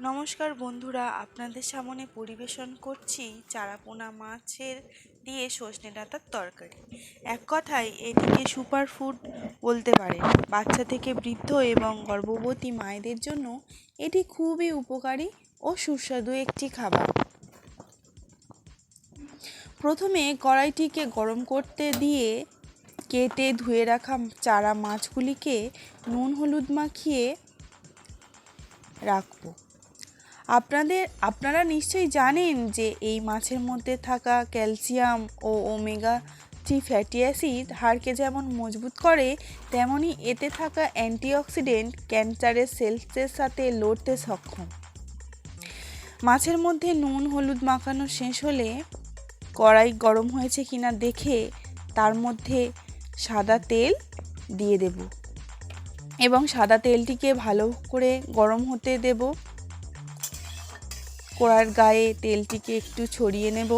নমস্কার বন্ধুরা, আপনাদের সামনে পরিবেশন করছি চারাপোনা মাছের দিয়ে সজনে ডাঁটার তরকারি। এক কথায় এটিকে সুপারফুড বলতে পারেন। বাচ্চা থেকে বৃদ্ধ এবং গর্ভবতী মায়েদের জন্য এটি খুবই উপকারী ও সুস্বাদু একটি খাবার। প্রথমে কড়াইটিকে গরম করতে দিয়ে কেটে ধুয়ে রাখা চারা মাছগুলিকে নুন হলুদ মাখিয়ে রাখবো। আপনারা নিশ্চয়ই জানেন যে এই মাছের মধ্যে থাকা ক্যালসিয়াম ও ওমেগা 3 ফ্যাটি অ্যাসিড হাড়কে যেমন মজবুত করে, তেমনি এতে থাকা অ্যান্টিঅক্সিডেন্ট ক্যান্সারের সেলসের সাথে লড়তে সক্ষম। মাছের মধ্যে নুন হলুদ মাখানো শেষ হলে কড়াই গরম হয়েছে কিনা দেখে তার মধ্যে সাদা তেল দিয়ে দেব এবং সাদা তেলটিকে ভালো করে গরম হতে দেব। কড়ার গায়ে তেলটিকে একটু ছড়িয়ে নেব।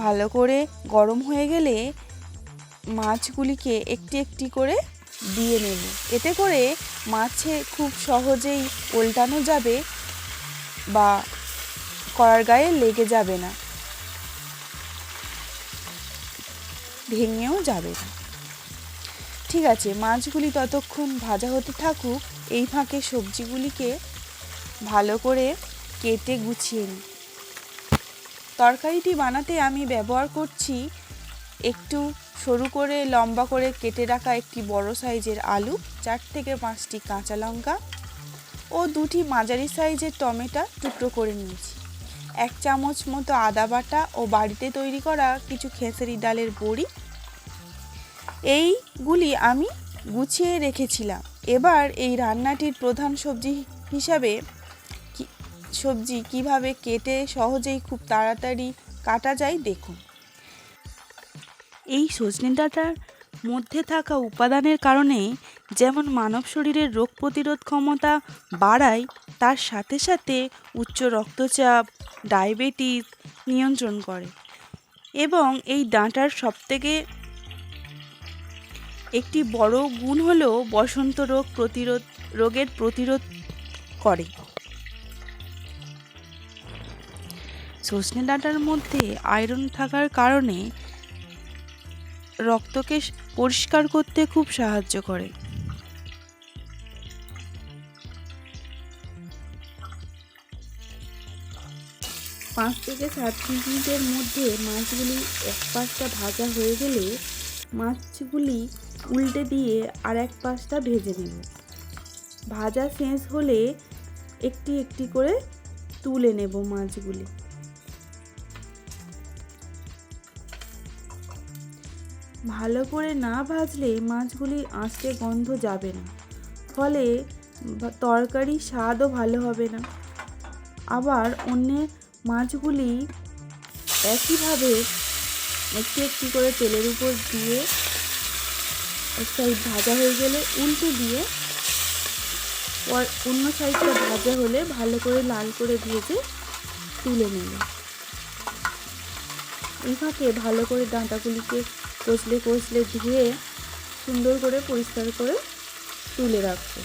ভালো করে গরম হয়ে গেলে মাছগুলিকে একটি একটি করে দিয়ে নেব। এতে করে মাছে খুব সহজেই উল্টানো যাবে বা কড়ার গায়ে লেগে যাবে না, ভেঙেও যাবে না। ঠিক আছে, মাছগুলি ততক্ষণ ভাজা হতে থাকুক। এই ফাঁকে সবজিগুলিকে ভালো করে কেটে গুছিয়ে নিই। তরকারিটি বানাতে আমি ব্যবহার করছি একটু সরু করে লম্বা করে কেটে রাখা একটি বড় সাইজের আলু, 4 থেকে 5টি কাঁচা লঙ্কা ও 2টি মাঝারি সাইজের টমেটো টুকরো করে নিয়েছি। 1 চামচ মতো আদা বাটা ও বাড়িতে তৈরি করা কিছু খেসারি ডালের বড়ি, এইগুলি আমি গুছিয়ে রেখেছিলাম। এবার এই রান্নাটির প্রধান সবজি কিভাবে কেটে সহজেই খুব তাড়াতাড়ি কাটা যায় দেখুন। এই সজনে ডাঁটার মধ্যে থাকা উপাদানের কারণে যেমন মানব শরীরের রোগ প্রতিরোধ ক্ষমতা বাড়ায়, তার সাথে সাথে উচ্চ রক্তচাপ, ডায়াবেটিস নিয়ন্ত্রণ করে এবং এই ডাঁটার সবথেকে একটি বড় গুণ হলো বসন্ত রোগের প্রতিরোধ করে। সজনে ডাঁটার মধ্যে আয়রন থাকার কারণে রক্তকে পরিষ্কার করতে খুব সাহায্য করে। পাঁচ থেকে 7 মিনিটের মধ্যে মাছগুলি এক পাশটা ভাজা হয়ে গেলে মাছগুলি উল্টে দিয়ে আর এক পাশটা ভেজে নেব। ভাজা শেষ হলে একটি একটি করে তুলে নেব মাছগুলি। ভালো করে না ভাজলে মাছগুলি আঁচড়ে গন্ধ যাবে না, ফলে তরকারির স্বাদও ভালো হবে না। আবার অন্য মাছগুলি একইভাবে একটি একটি করে তেলের উপর দিয়ে এক সাইড ভাজা হয়ে গেলে উল্টে দিয়ে অন্য সাইডটা ভাজা হলে ভালো করে লাল করে ভেজে তুলে নেব। এই ফাঁকে ভালো করে ডাঁটাগুলিকে কষলে ধুয়ে সুন্দর করে পরিষ্কার করে তুলে রাখবো।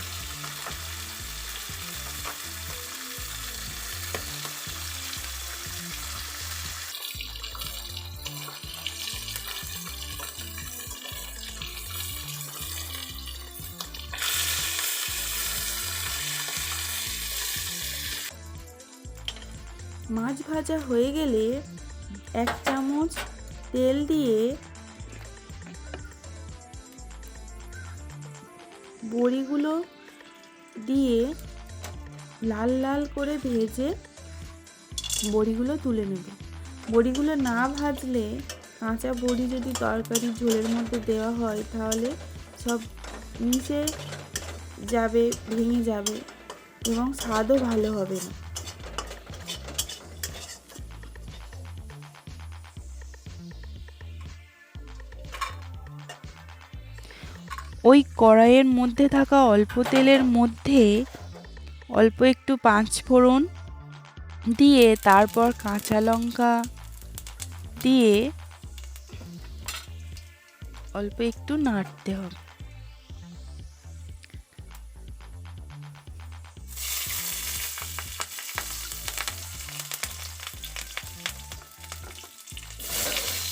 মাছ ভাজা হয়ে গেলে 1 চামচ তেল দিয়ে বড়িগুলো দিয়ে লাল লাল করে ভেজে বড়িগুলো তুলে নেব। বড়িগুলো না ভাজলে, কাঁচা বড়ি যদি তরকারি ঝোলের মধ্যে দেওয়া হয় তাহলে সব মিশে যাবে, ভেঙে যাবে এবং স্বাদও ভালো হবে না। ওই কড়াইয়ের মধ্যে থাকা অল্প তেলের মধ্যে অল্প একটু 5 ফোড়ন দিয়ে তারপর কাঁচা লঙ্কা দিয়ে অল্প একটু নাড়তে হবে।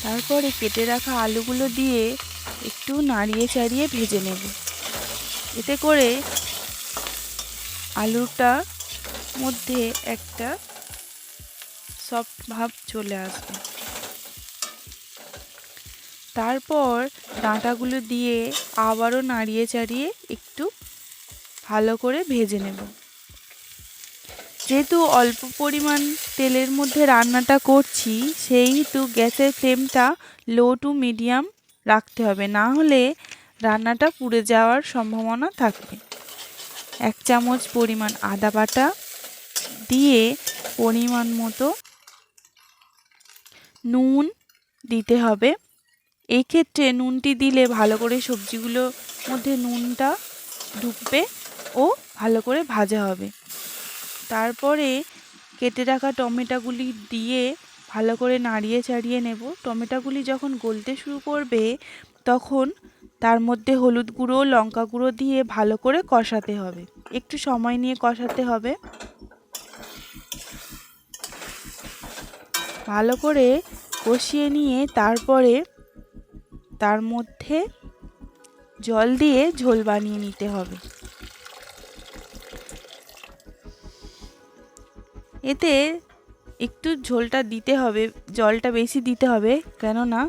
তারপরে কেটে রাখা আলুগুলো দিয়ে একটু নাড়িয়ে চাড়িয়ে ভেজে নেব। এতে করে আলুটার মধ্যে একটা সফট ভাব চলে আসবে। তারপর ডাঁটাগুলো দিয়ে আবারও নাড়িয়ে চাড়িয়ে একটু ভালো করে ভেজে নেব। যেহেতু অল্প পরিমাণ তেলের মধ্যে রান্নাটা করছি, সেহেতু গ্যাসের ফ্লেমটা লো টু মিডিয়াম রাখতে হবে, না হলে রান্নাটা পুড়ে যাওয়ার সম্ভাবনা থাকবে। 1 চামচ পরিমাণ আদা বাটা দিয়ে পরিমাণ মতো নুন দিতে হবে। এই ক্ষেত্রে নুনটি দিলে ভালো করে সবজিগুলোর মধ্যে নুনটা ঢুকবে ও ভালো করে ভাজা হবে। তারপরে কেটে রাখা টমেটোগুলি দিয়ে ভালো করে নাড়িয়ে চাড়িয়ে নেব। টমেটোগুলি যখন গলতে শুরু করবে তখন তার মধ্যে হলুদ গুঁড়ো, লঙ্কা গুঁড়ো দিয়ে ভালো করে কষাতে হবে। একটু সময় নিয়ে কষাতে হবে। ভালো করে কষিয়ে নিয়ে তারপরে তার মধ্যে জল দিয়ে ঝোল বানিয়ে নিতে হবে। এতে একটু ঝোলটা দিতে হবে, জলটা বেশি দিতে হবে, কেননা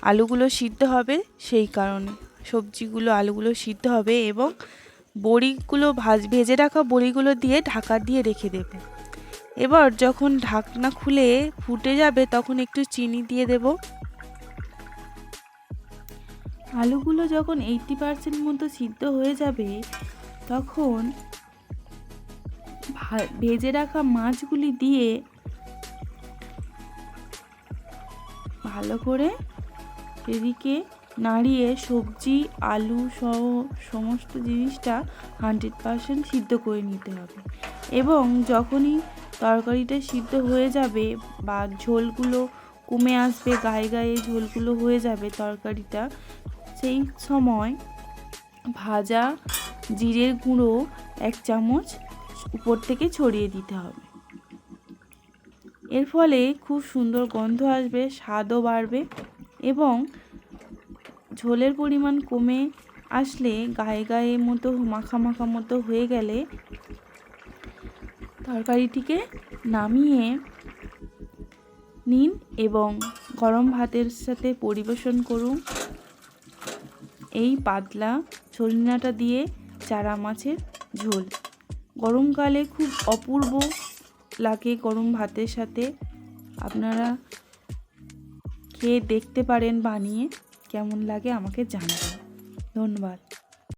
আলুগুলো সিদ্ধ হবে, সেই কারণে সবজিগুলো আলুগুলো সিদ্ধ হবে। এবং বড়িগুলো ভেজে রাখা বড়িগুলো দিয়ে ঢাকা দিয়ে রেখে দেব। এবার যখন ঢাকনা খুলে ফুটে যাবে তখন একটু চিনি দিয়ে দেব। আলুগুলো যখন 80% মতো সিদ্ধ হয়ে যাবে তখন ভেজে রাখা মাছগুলি দিয়ে ভালো করে এদিকে নাড়িয়ে সবজি আলু সহ সমস্ত জিনিসটা 100% সিদ্ধ করে নিতে হবে। এবং যখনই তরকারিটা সিদ্ধ হয়ে যাবে বা ঝোলগুলো কমে আসবে, গায়ে গায়ে ঝোলগুলো হয়ে যাবে তরকারিটা, সেই সময় ভাজা জিরের গুঁড়ো 1 চামচ উপর থেকে ছড়িয়ে দিতে হবে। এর ফলে খুব সুন্দর গন্ধ আসবে, স্বাদও বাড়বে এবং ঝোলের পরিমাণ কমে আসলে গায়ে গায়ে মতো মাখা মাখা মতো হয়ে গেলে তরকারিটিকে নামিয়ে নিন এবং গরম ভাতের সাথে পরিবেশন করুন। এই পাতলা ঝোলনাটা দিয়ে চারা মাছের ঝোল গরমকালে খুব অপূর্ব লাগে গরম ভাতের সাথে। আপনারা খেয়ে দেখতে পারেন বানিয়ে, কেমন লাগে আমাকে জানাবেন। ধন্যবাদ।